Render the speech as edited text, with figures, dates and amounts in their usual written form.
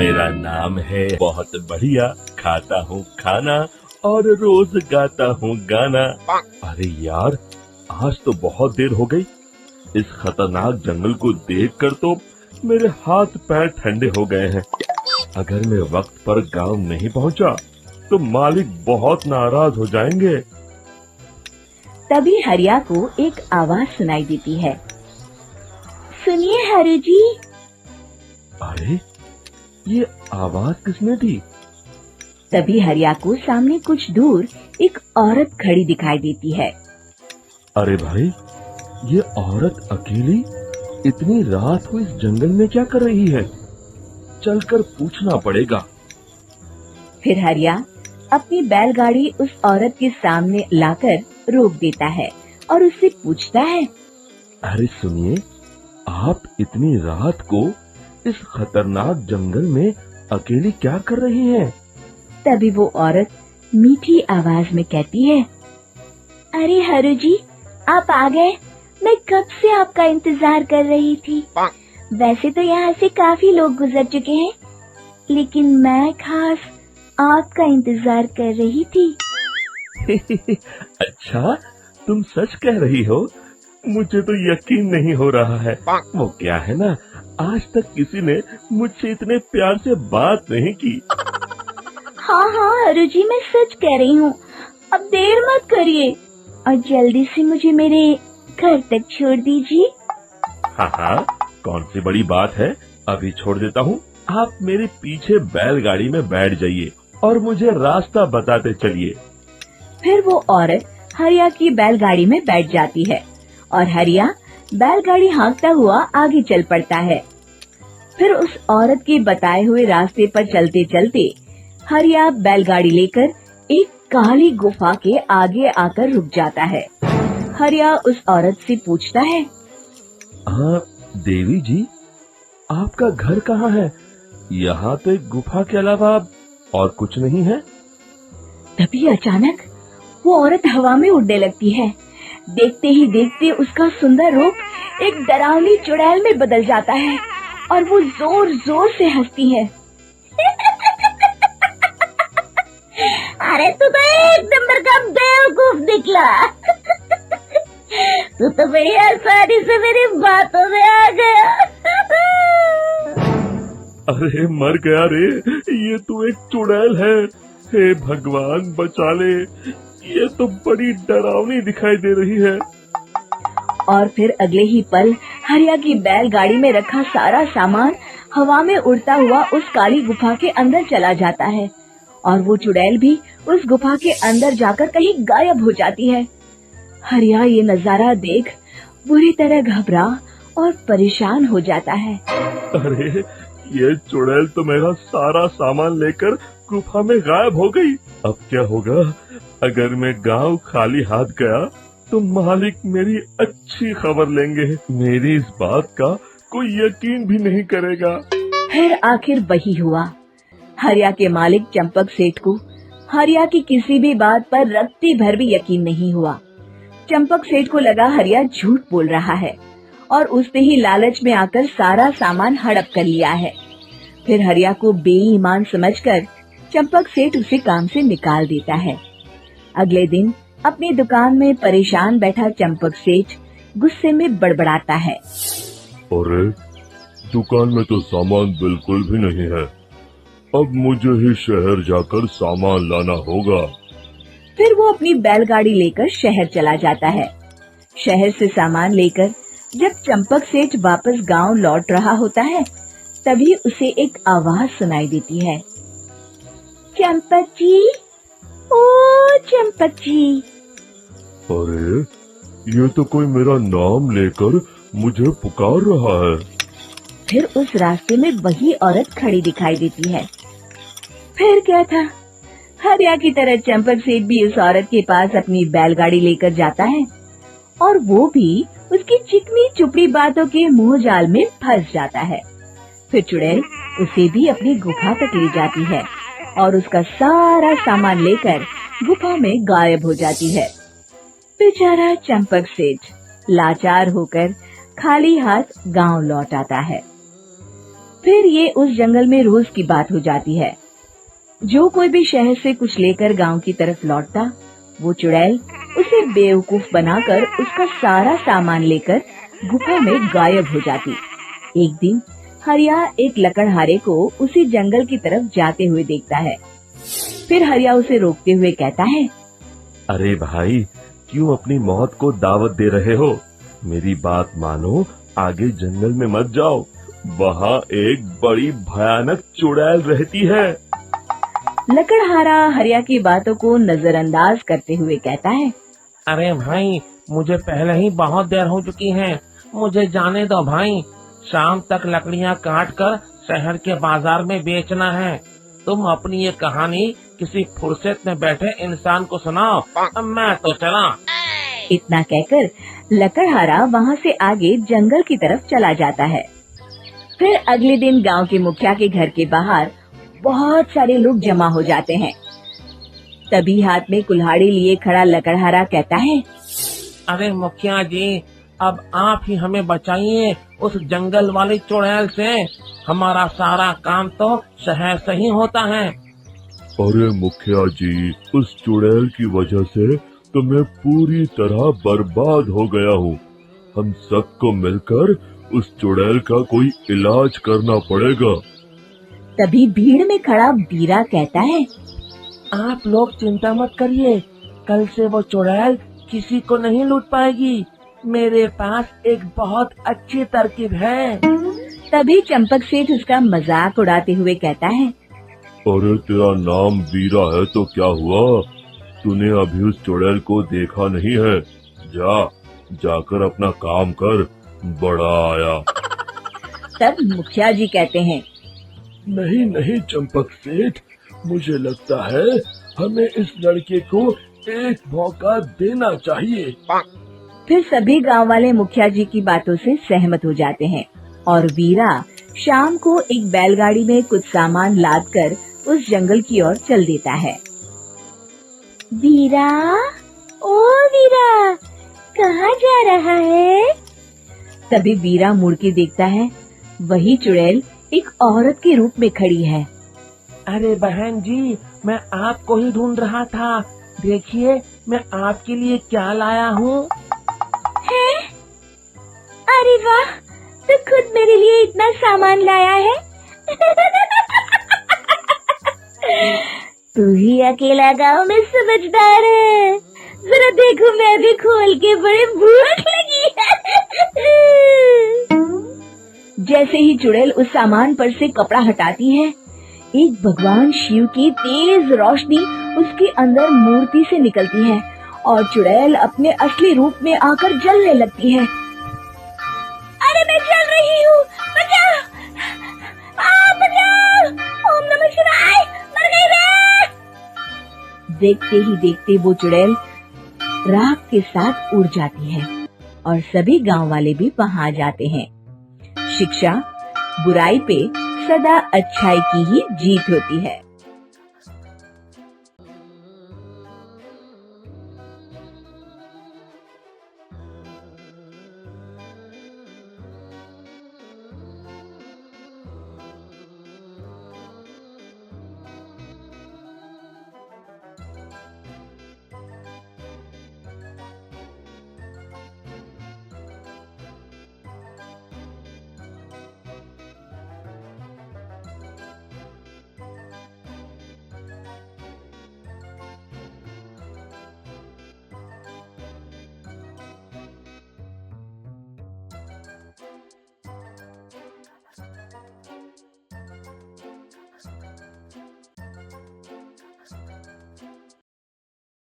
मेरा नाम है बहुत बढ़िया, खाता हूँ खाना और रोज गाता हूँ गाना। अरे यार, आज तो बहुत देर हो गई। इस खतरनाक जंगल को देखकर तो मेरे हाथ पैर ठंडे हो गए हैं। अगर मैं वक्त पर गांव नहीं पहुंचा तो मालिक बहुत नाराज हो जाएंगे। तभी हरिया को एक आवाज सुनाई देती है। सुनिए हरु जी। अरे, ये आवाज किसने दी? तभी हरिया को सामने कुछ दूर एक औरत खड़ी दिखाई देती है। अरे भाई, ये औरत अकेली इतनी रात को इस जंगल में क्या कर रही है? चलकर पूछना पड़ेगा। फिर हरिया अपनी बैलगाड़ी उस औरत के सामने लाकर रोक देता है और उससे पूछता है। अरे सुनिए, आप इतनी रात को इस खतरनाक जंगल में अकेली क्या कर रही हैं? तभी वो औरत मीठी आवाज में कहती है। अरे हरु जी, आप आ गए। मैं कब से आपका इंतजार कर रही थी। वैसे तो यहाँ से काफी लोग गुजर चुके हैं, लेकिन मैं खास आपका इंतजार कर रही थी। अच्छा, तुम सच कह रही हो? मुझे तो यकीन नहीं हो रहा है। वो क्या है ना, आज तक किसी ने मुझसे इतने प्यार से बात नहीं की। हाँ हाँ हरु जी, मैं सच कह रही हूँ। अब देर मत करिए और जल्दी से मुझे मेरे घर तक छोड़ दीजिए। हाँ हाँ, कौन सी बड़ी बात है, अभी छोड़ देता हूँ। आप मेरे पीछे बैलगाड़ी में बैठ जाइए और मुझे रास्ता बताते चलिए। फिर वो औरत हरिया की बैलगाड़ी में बैठ जाती है और हरिया बैलगाड़ी हाँकता हुआ आगे चल पड़ता है। फिर उस औरत के बताए हुए रास्ते पर चलते चलते हरिया बैलगाड़ी लेकर एक काली गुफा के आगे आकर रुक जाता है। हरिया उस औरत से पूछता है। हाँ देवी जी, आपका घर कहाँ है? यहाँ तो एक गुफा के अलावा और कुछ नहीं है। तभी अचानक वो औरत हवा में उड़ने लगती है। देखते ही देखते उसका सुंदर रूप एक डरावनी चुड़ैल में बदल जाता है और वो जोर जोर से हंसती है। अरे तू तो एक नंबर का बेवकूफ निकला। तू तो बड़ी आसानी से मेरी बातों में आ गया। अरे मर गया रे, ये तो एक चुड़ैल है। हे भगवान बचा ले, ये तो बड़ी डरावनी दिखाई दे रही है। और फिर अगले ही पल हरिया की बैलगाड़ी में रखा सारा सामान हवा में उड़ता हुआ उस काली गुफा के अंदर चला जाता है और वो चुड़ैल भी उस गुफा के अंदर जाकर कहीं गायब हो जाती है। हरिया ये नजारा देख बुरी तरह घबरा और परेशान हो जाता है। अरे, ये चुड़ैल तो मेरा सारा सामान लेकर गुफा में गायब हो गई। अब क्या होगा? अगर मैं गांव खाली हाथ गया तो मालिक मेरी अच्छी खबर लेंगे। मेरी इस बात का कोई यकीन भी नहीं करेगा। फिर आखिर वही हुआ। हरिया के मालिक चंपक सेठ को हरिया की किसी भी बात पर रत्ती भर भी यकीन नहीं हुआ। चंपक सेठ को लगा हरिया झूठ बोल रहा है और उसने ही लालच में आकर सारा सामान हड़प कर लिया है। फिर हरिया को बेईमान समझकर चंपक सेठ उसे काम से निकाल देता है। अगले दिन अपनी दुकान में परेशान बैठा चंपक सेठ गुस्से में बड़बड़ाता है। अरे, दुकान में तो सामान बिल्कुल भी नहीं है। अब मुझे ही शहर जाकर सामान लाना होगा। फिर वो अपनी बैलगाड़ी लेकर शहर चला जाता है। शहर से सामान लेकर जब चंपक सेठ वापस गांव लौट रहा होता है, तभी उसे एक आवाज सुनाई देती है। चंपक जी, ओ चंपक जी। अरे, ये तो कोई मेरा नाम लेकर मुझे पुकार रहा है। फिर उस रास्ते में वही औरत खड़ी दिखाई देती है। फिर क्या था, हरिया की तरह चंपक सेठ भी उस औरत के पास अपनी बैलगाड़ी लेकर जाता है और वो भी उसकी चिकनी चुपड़ी बातों के मुंह जाल में फंस जाता है। फिर चुड़ैल उसे भी अपनी गुफा तक ले जाती है और उसका सारा सामान लेकर गुफा में गायब हो जाती है। बेचारा चंपक सेठ लाचार होकर खाली हाथ गांव लौट आता है। फिर ये उस जंगल में रोज की बात हो जाती है। जो कोई भी शहर से कुछ लेकर गांव की तरफ लौटता, वो चुड़ैल उसे बेवकूफ बनाकर उसका सारा सामान लेकर गुफा में गायब हो जाती। एक दिन हरिया एक लकड़हारे को उसी जंगल की तरफ जाते हुए देखता है। फिर हरिया उसे रोकते हुए कहता है, अरे भाई, क्यों अपनी मौत को दावत दे रहे हो? मेरी बात मानो, आगे जंगल में मत जाओ, वहाँ एक बड़ी भयानक चुड़ैल रहती है। लकड़हारा हरिया की बातों को नजरअंदाज करते हुए कहता है, अरे भाई, मुझे पहले ही बहुत देर हो चुकी है, मुझे जाने दो भाई। शाम तक लकड़ियाँ काट कर शहर के बाजार में बेचना है। तुम अपनी ये कहानी किसी फुर्सत में बैठे इंसान को सुनाओ, अब मैं तो चला। इतना कहकर लकड़हारा वहाँ से आगे जंगल की तरफ चला जाता है। फिर अगले दिन गांव के मुखिया के घर के बाहर बहुत सारे लोग जमा हो जाते हैं। तभी हाथ में कुल्हाड़ी लिए खड़ा लकड़हारा कहता है, अरे मुखिया जी, अब आप ही हमें बचाइए उस जंगल वाली चुड़ैल से। हमारा सारा काम तो शहर से ही होता है। अरे मुखिया जी, उस चुड़ैल की वजह से तो मैं पूरी तरह बर्बाद हो गया हूँ। हम सबको मिलकर उस चुड़ैल का कोई इलाज करना पड़ेगा। तभी भीड़ में खड़ा बीरा कहता है, आप लोग चिंता मत करिए, कल से वो चुड़ैल किसी को नहीं लूट पाएगी। मेरे पास एक बहुत अच्छी तरकीब है। तभी चंपक सेठ उसका मजाक उड़ाते हुए कहता है, अरे तेरा नाम वीरा है तो क्या हुआ? तूने अभी उस चुड़ैल को देखा नहीं है? जाकर अपना काम कर, बड़ा आया। तब मुखिया जी कहते हैं, नहीं नहीं चंपक सेठ, मुझे लगता है हमें इस लड़के को एक मौका देना चाहिए। फिर सभी गांव वाले मुखिया जी की बातों से सहमत हो जाते हैं और वीरा शाम को एक बैलगाड़ी में कुछ सामान लादकर उस जंगल की ओर चल देता है। वीरा, ओ वीरा, कहाँ जा रहा है? तभी वीरा मुड़ के देखता है, वही चुड़ैल एक औरत के रूप में खड़ी है। अरे बहन जी, मैं आपको ही ढूंढ रहा था। देखिए, मैं आपके लिए क्या लाया हूँ। अरे वाह, तो खुद मेरे लिए इतना सामान लाया है। तू ही अकेला गांव में समझदार है। जरा देखो, मैं भी खोल के, बड़े भूख लगी है। जैसे ही चुड़ैल उस सामान पर से कपड़ा हटाती है, एक भगवान शिव की तेज रोशनी उसके अंदर मूर्ति से निकलती है और चुड़ैल अपने असली रूप में आकर जलने लगती है। अरे मैं जल रही हूँ, बचाओ! बचाओ! ओम नमः शिवाय, मर गई मैं! देखते ही देखते वो चुड़ैल राख के साथ उड़ जाती है और सभी गांव वाले भी वहां आ जाते हैं। शिक्षा बुराई पे सदा अच्छाई की ही जीत होती है।